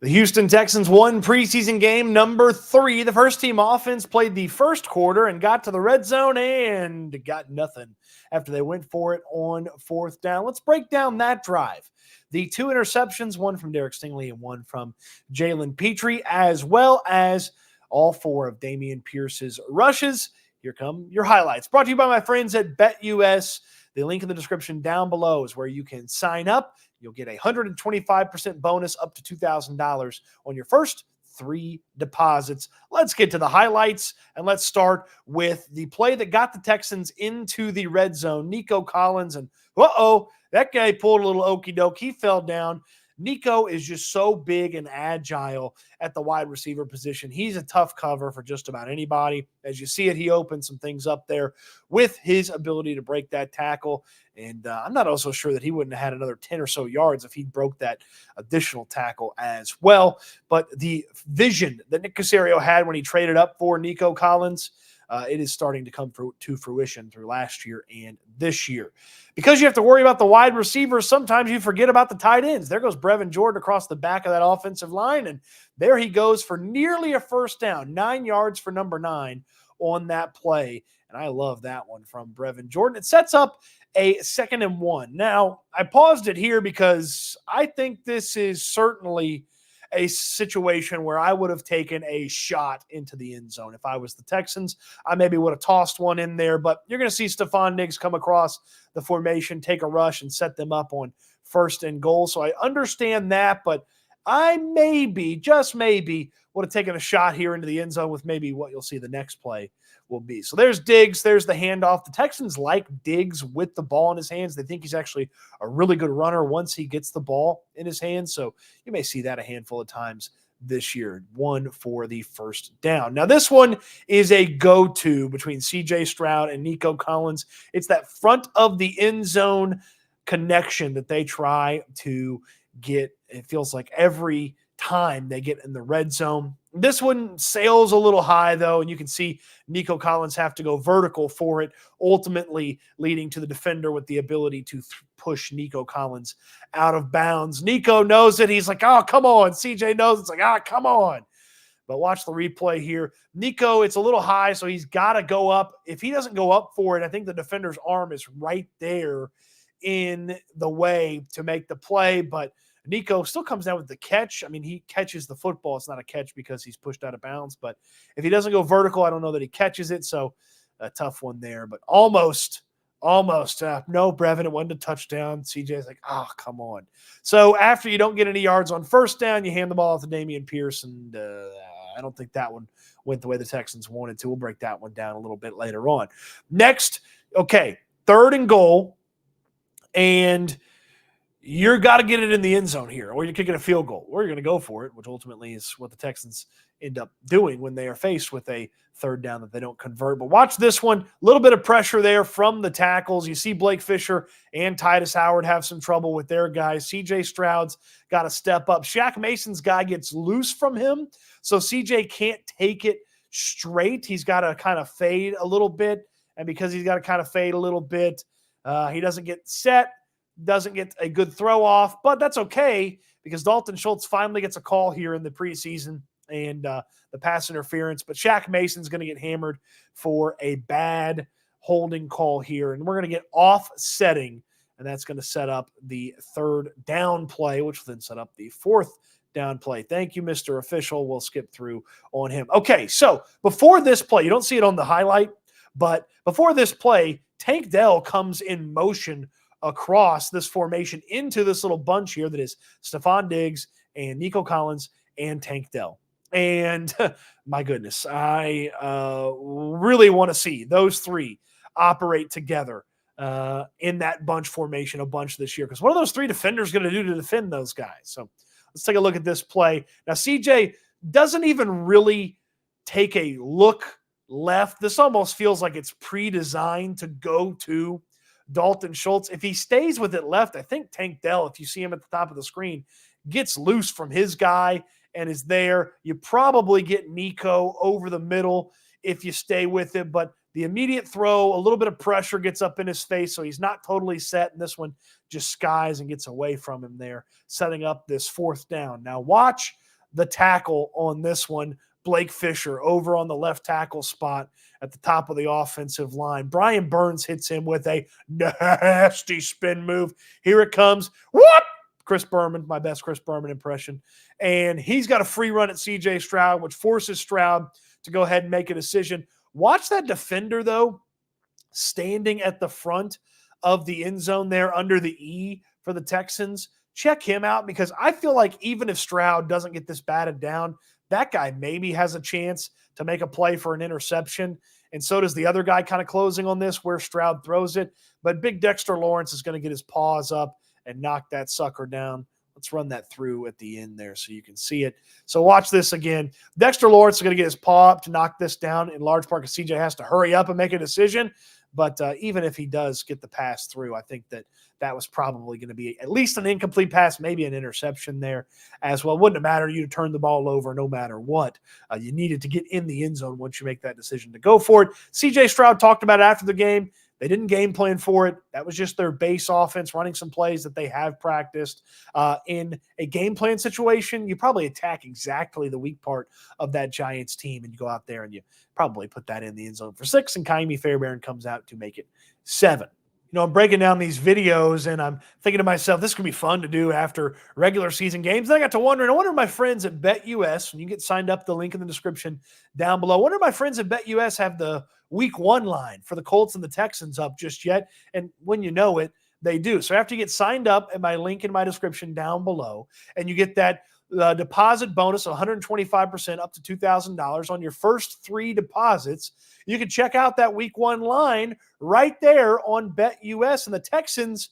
The Houston Texans won preseason game number 3. The first team offense played the first quarter and got to the red zone and got nothing after they went for it on fourth down. Let's break down that drive. The 2 interceptions, one from Derek Stingley and one from Jalen Petrie, as well as all 4 of Dameon Pierce's rushes. Here come your highlights. Brought to you by my friends at BetUS. The link in the description down below is where you can sign up. You'll get a 125% bonus up to $2,000 on your first 3 deposits. Let's get to the highlights, and let's start with the play that got the Texans into the red zone. Nico Collins, and that guy pulled a little okey doke. He fell down. Nico is just so big and agile at the wide receiver position. He's a tough cover for just about anybody. As you see it, he opened some things up there with his ability to break that tackle. And I'm not also sure that he wouldn't have had another 10 or so yards if he broke that additional tackle as well. But the vision that Nick Caserio had when he traded up for Nico Collins, it is starting to come to fruition through last year and this year. Because you have to worry about the wide receivers, sometimes you forget about the tight ends. There goes Brevin Jordan across the back of that offensive line, and there he goes for nearly a first down, 9 yards for number 9 on that play. And I love that one from Brevin Jordan. It sets up a 2nd and 1. Now, I paused it here because I think this is certainly a situation where I would have taken a shot into the end zone. If I was the Texans, I maybe would have tossed one in there, but you're going to see Stefon Diggs come across the formation, take a rush, and set them up on 1st and goal. So I understand that, but I maybe, just maybe, would have taken a shot here into the end zone with maybe what you'll see the next play will be. So there's Diggs, there's the handoff. The Texans like Diggs with the ball in his hands. They think he's actually a really good runner once he gets the ball in his hands. So you may see that a handful of times this year. 1 for the first down. Now this one is a go-to between CJ Stroud and Nico Collins. It's that front of the end zone connection that they try to get. It feels like every time they get in the red zone. This one sails a little high, though, and you can see Nico Collins have to go vertical for it, ultimately leading to the defender with the ability to push Nico Collins out of bounds. Nico knows it. He's like, oh, come on. CJ knows it's like, come on. But watch the replay here. Nico, it's a little high, so he's got to go up. If he doesn't go up for it, I think the defender's arm is right there in the way to make the play, but Nico still comes down with the catch. I mean, he catches the football. It's not a catch because he's pushed out of bounds. But if he doesn't go vertical, I don't know that he catches it. So a tough one there. But almost. No, Brevin, it wasn't a touchdown. CJ's like, come on. So after you don't get any yards on first down, you hand the ball off to Dameon Pierce. And I don't think that one went the way the Texans wanted to. We'll break that one down a little bit later on. Next, 3rd and goal. And you're got to get it in the end zone here, or you're kicking a field goal, or you're going to go for it, which ultimately is what the Texans end up doing when they are faced with a 3rd down that they don't convert. But watch this one. A little bit of pressure there from the tackles. You see Blake Fisher and Titus Howard have some trouble with their guys. CJ Stroud's got to step up. Shaq Mason's guy gets loose from him, so CJ can't take it straight. He's got to kind of fade a little bit, and because he's got to kind of fade a little bit, he doesn't get set. Doesn't get a good throw off, but that's okay because Dalton Schultz finally gets a call here in the preseason and the pass interference. But Shaq Mason's going to get hammered for a bad holding call here, and we're going to get offsetting, and that's going to set up the 3rd down play, which will then set up the 4th down play. Thank you, Mr. Official. We'll skip through on him. Okay, so before this play, you don't see it on the highlight, but before this play, Tank Dell comes in motion across this formation into this little bunch here that is Stefon Diggs and Nico Collins and Tank Dell. And my goodness, I really want to see those 3 operate together in that bunch formation a bunch this year. Because what are those 3 defenders going to do to defend those guys? So let's take a look at this play. Now, CJ doesn't even really take a look left. This almost feels like it's pre-designed to go to Dalton Schultz. If he stays with it left, I think Tank Dell, if you see him at the top of the screen, gets loose from his guy and is there. You probably get Nico over the middle if you stay with it, but the immediate throw, a little bit of pressure gets up in his face, so he's not totally set, and this one just skies and gets away from him there, setting up this 4th down. Now watch the tackle on this one, Blake Fisher, over on the left tackle spot at the top of the offensive line. Brian Burns hits him with a nasty spin move. Here it comes. Whoop! Chris Berman, my best Chris Berman impression. And he's got a free run at CJ Stroud, which forces Stroud to go ahead and make a decision. Watch that defender, though, standing at the front of the end zone there under the E for the Texans. Check him out, because I feel like even if Stroud doesn't get this batted down, that guy maybe has a chance to make a play for an interception. And so does the other guy kind of closing on this where Stroud throws it. But big Dexter Lawrence is going to get his paws up and knock that sucker down. Let's run that through at the end there so you can see it. So watch this again. Dexter Lawrence is going to get his paw up to knock this down, in large part because CJ has to hurry up and make a decision. But even if he does get the pass through, I think that was probably going to be at least an incomplete pass, maybe an interception there as well. Wouldn't have mattered you to turn the ball over no matter what. You needed to get in the end zone once you make that decision to go for it. CJ Stroud talked about it after the game. They didn't game plan for it. That was just their base offense, running some plays that they have practiced. In a game plan situation, you probably attack exactly the weak part of that Giants team, and you go out there and you probably put that in the end zone for 6, and Kaimi Fairbairn comes out to make it 7. I'm breaking down these videos, and I'm thinking to myself, this could be fun to do after regular season games. And I got to wondering, I wonder if my friends at BetUS, when you get signed up, the link in the description down below, I wonder if my friends at BetUS have the week 1 line for the Colts and the Texans up just yet. And when you know it, they do. So after you get signed up at my link in my description down below, and you get that deposit bonus of 125% up to $2,000 on your first 3 deposits, you can check out that week 1 line right there on BetUS. And the Texans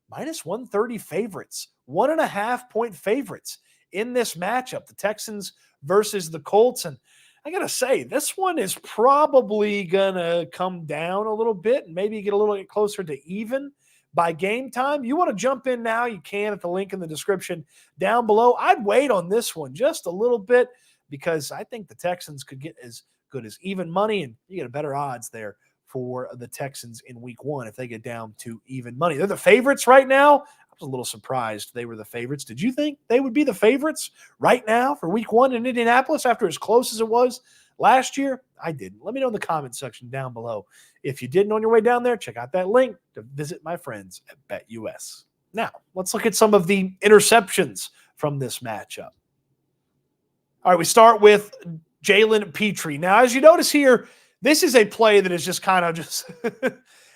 minus 130 favorites, 1.5 point favorites in this matchup, the Texans versus the Colts. And I got to say, this one is probably going to come down a little bit and maybe get a little bit closer to even by game time. You want to jump in now, you can at the link in the description down below. I'd wait on this one just a little bit, because I think the Texans could get as good as even money, and you get a better odds there for the Texans in week 1 if they get down to even money. They're the favorites right now. I was a little surprised they were the favorites. Did you think they would be the favorites right now for week 1 in Indianapolis after as close as it was last year? I didn't. Let me know in the comment section down below. If you didn't on your way down there, check out that link to visit my friends at BetUS. Now, let's look at some of the interceptions from this matchup. All right, we start with Jalen Petrie. Now, as you notice here, this is a play that is just kind of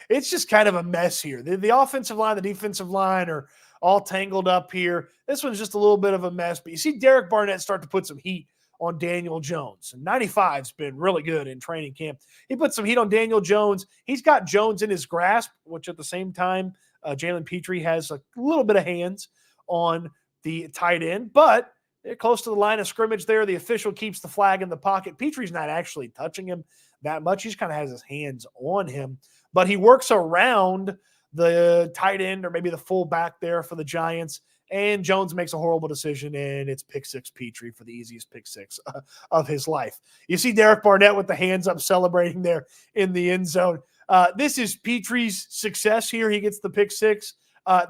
it's just kind of a mess here. The offensive line, the defensive line are all tangled up here. This one's just a little bit of a mess, but you see Derek Barnett start to put some heat on Daniel Jones. And 95's been really good in training camp. He put some heat on Daniel Jones. He's got Jones in his grasp, which at the same time, Jalen Petrie has a little bit of hands on the tight end, but they're close to the line of scrimmage there. The official keeps the flag in the pocket. Petrie's not actually touching him that much. He just kind of has his hands on him, but he works around the tight end or maybe the full back there for the Giants. And Jones makes a horrible decision, and it's pick 6 Petrie for the easiest pick 6 of his life. You see Derek Barnett with the hands up celebrating there in the end zone. This is Petrie's success here. He gets the pick 6.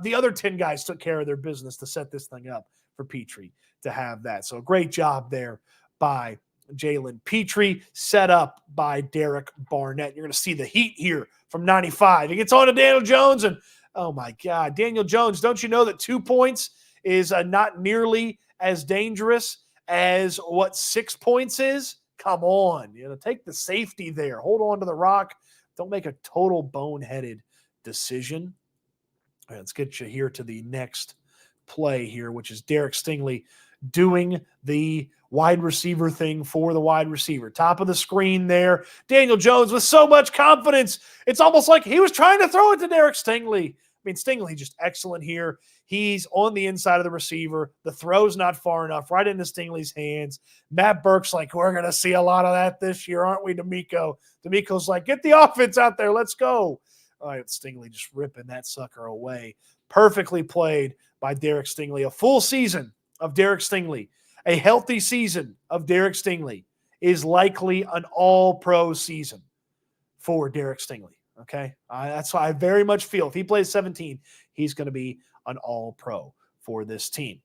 The other 10 guys took care of their business to set this thing up for Petrie to have that. So great job there by Jalen Petrie, set up by Derek Barnett. You're going to see the heat here from 95. He gets on to Daniel Jones, and oh my God, Daniel Jones, don't you know that 2 points is not nearly as dangerous as what 6 points is? Come on, take the safety there. Hold on to the rock. Don't make a total boneheaded decision. All right, let's get you here to the next play here, which is Derek Stingley doing the wide receiver thing for the wide receiver. Top of the screen there. Daniel Jones with so much confidence. It's almost like he was trying to throw it to Derek Stingley. I mean, Stingley just excellent here. He's on the inside of the receiver. The throw's not far enough, right into Stingley's hands. Matt Burke's like, we're going to see a lot of that this year, aren't we, D'Amico? D'Amico's like, get the offense out there. Let's go. All right, Stingley just ripping that sucker away. Perfectly played by Derek Stingley. A full season of Derek Stingley, a healthy season of Derek Stingley is likely an all-pro season for Derek Stingley. Okay, that's why I very much feel if he plays 17, he's going to be an all-pro for this team.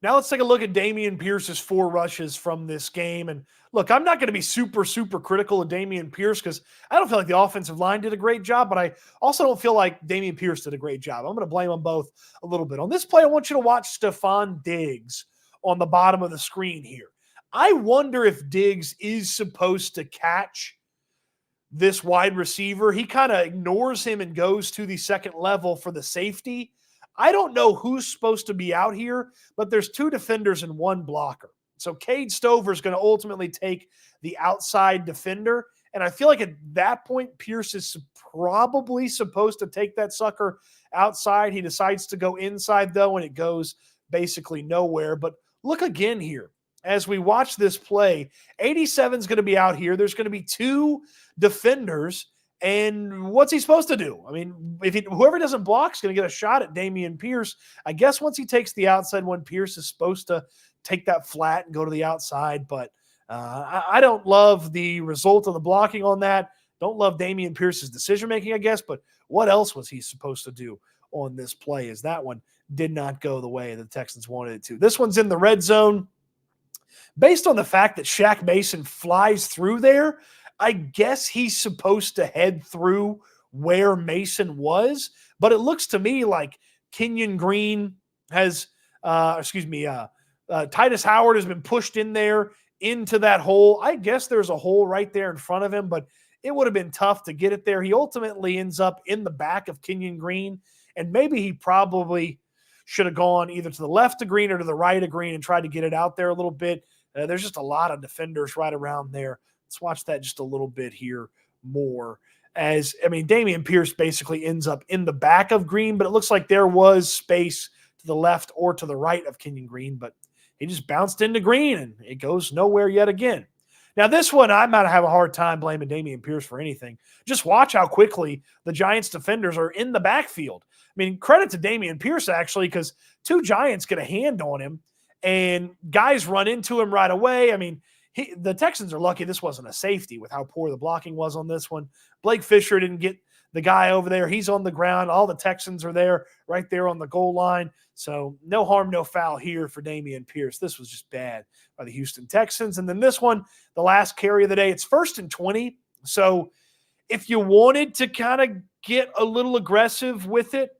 Now let's take a look at Dameon Pierce's 4 rushes from this game. And look, I'm not going to be super, super critical of Dameon Pierce because I don't feel like the offensive line did a great job, but I also don't feel like Dameon Pierce did a great job. I'm going to blame them both a little bit. On this play, I want you to watch Stefon Diggs on the bottom of the screen here. I wonder if Diggs is supposed to catch this wide receiver. He kind of ignores him and goes to the second level for the safety. I don't know who's supposed to be out here, but there's 2 defenders and 1 blocker. So Cade Stover is going to ultimately take the outside defender. And I feel like at that point, Pierce is probably supposed to take that sucker outside. He decides to go inside, though, and it goes basically nowhere. But look again here. As we watch this play, 87 is going to be out here. There's going to be 2 defenders. And what's he supposed to do? I mean, whoever doesn't block is going to get a shot at Dameon Pierce. I guess once he takes the outside one, Pierce is supposed to take that flat and go to the outside. But I don't love the result of the blocking on that. Don't love Dameon Pierce's decision-making, I guess. But what else was he supposed to do on this play as that one did not go the way the Texans wanted it to? This one's in the red zone. Based on the fact that Shaq Mason flies through there, I guess he's supposed to head through where Mason was, but it looks to me like Kenyon Green has, Titus Howard has been pushed in there into that hole. I guess there's a hole right there in front of him, but it would have been tough to get it there. He ultimately ends up in the back of Kenyon Green, and maybe he probably should have gone either to the left of Green or to the right of Green and tried to get it out there a little bit. There's just a lot of defenders right around there. Let's watch that just a little bit here more. Dameon Pierce basically ends up in the back of Green, but it looks like there was space to the left or to the right of Kenyon Green, but he just bounced into Green, and it goes nowhere yet again. Now, this one, I might have a hard time blaming Dameon Pierce for anything. Just watch how quickly the Giants defenders are in the backfield. I mean, credit to Dameon Pierce, actually, because 2 Giants get a hand on him, and guys run into him right away. I mean, the Texans are lucky this wasn't a safety with how poor the blocking was on this one. Blake Fisher didn't get the guy over there. He's on the ground. All the Texans are there, right there on the goal line. So no harm, no foul here for Dameon Pierce. This was just bad by the Houston Texans. And then this one, the last carry of the day, it's 1st and 20. So if you wanted to kind of get a little aggressive with it,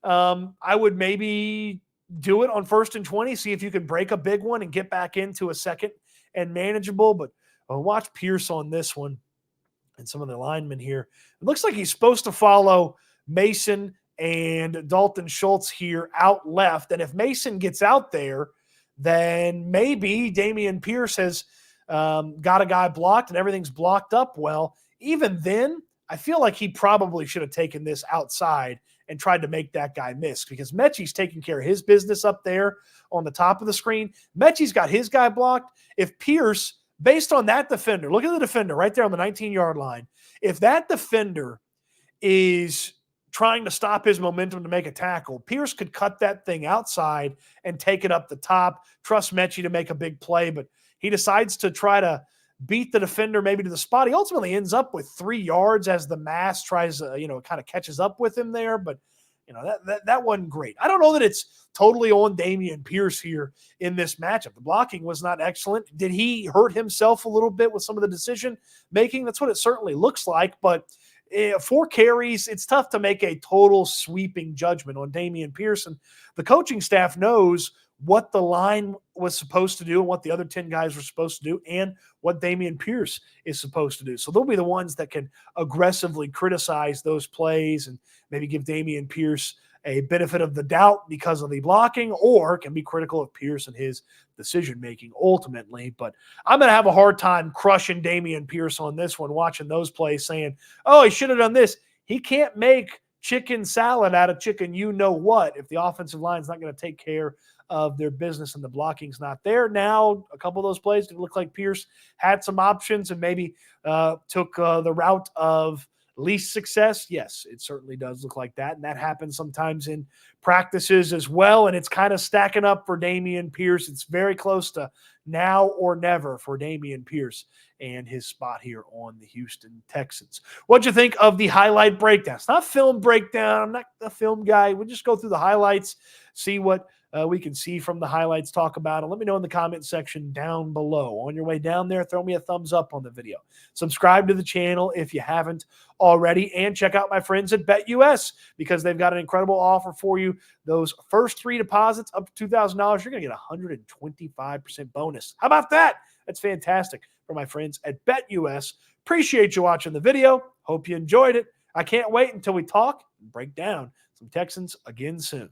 I would maybe do it on 1st and 20, see if you could break a big one and get back into a second and manageable. But watch Pierce on this one and some of the linemen here. It looks like he's supposed to follow Mason and Dalton Schultz here out left. And if Mason gets out there, then maybe Dameon Pierce has got a guy blocked and everything's blocked up well. Even then, I feel like he probably should have taken this outside and tried to make that guy miss, because Mechie's taking care of his business up there on the top of the screen. Mechie's got his guy blocked. If Pierce, based on that defender, look at the defender right there on the 19-yard line. If that defender is trying to stop his momentum to make a tackle, Pierce could cut that thing outside and take it up the top, trust Mechie to make a big play, but he decides to try to beat the defender maybe to the spot. He ultimately ends up with 3 yards as the mass tries, kind of catches up with him there. But, that wasn't great. I don't know that it's totally on Dameon Pierce here in this matchup. The blocking was not excellent. Did he hurt himself a little bit with some of the decision making? That's what it certainly looks like. But 4 carries, it's tough to make a total sweeping judgment on Dameon Pierce. And the coaching staff knows what the line was supposed to do and what the other 10 guys were supposed to do and what Dameon Pierce is supposed to do. So they'll be the ones that can aggressively criticize those plays and maybe give Dameon Pierce a benefit of the doubt because of the blocking, or can be critical of Pierce and his decision-making ultimately. But I'm going to have a hard time crushing Dameon Pierce on this one, watching those plays saying, oh, he should have done this. He can't make chicken salad out of chicken you-know-what if the offensive line is not going to take care of their business and the blocking's not there. Now, a couple of those plays did look like Pierce had some options and maybe took the route of least success. Yes, it certainly does look like that. And that happens sometimes in practices as well. And it's kind of stacking up for Dameon Pierce. It's very close to now or never for Dameon Pierce and his spot here on the Houston Texans. What'd you think of the highlight breakdown? It's not film breakdown. I'm not a film guy. We'll just go through the highlights, see what we can see from the highlights, talk about it. Let me know in the comment section down below. On your way down there, throw me a thumbs up on the video. Subscribe to the channel if you haven't already, and check out my friends at BetUS because they've got an incredible offer for you. Those first 3 deposits up to $2,000, you're going to get a 125% bonus. How about that? That's fantastic for my friends at BetUS. Appreciate you watching the video. Hope you enjoyed it. I can't wait until we talk and break down some Texans again soon.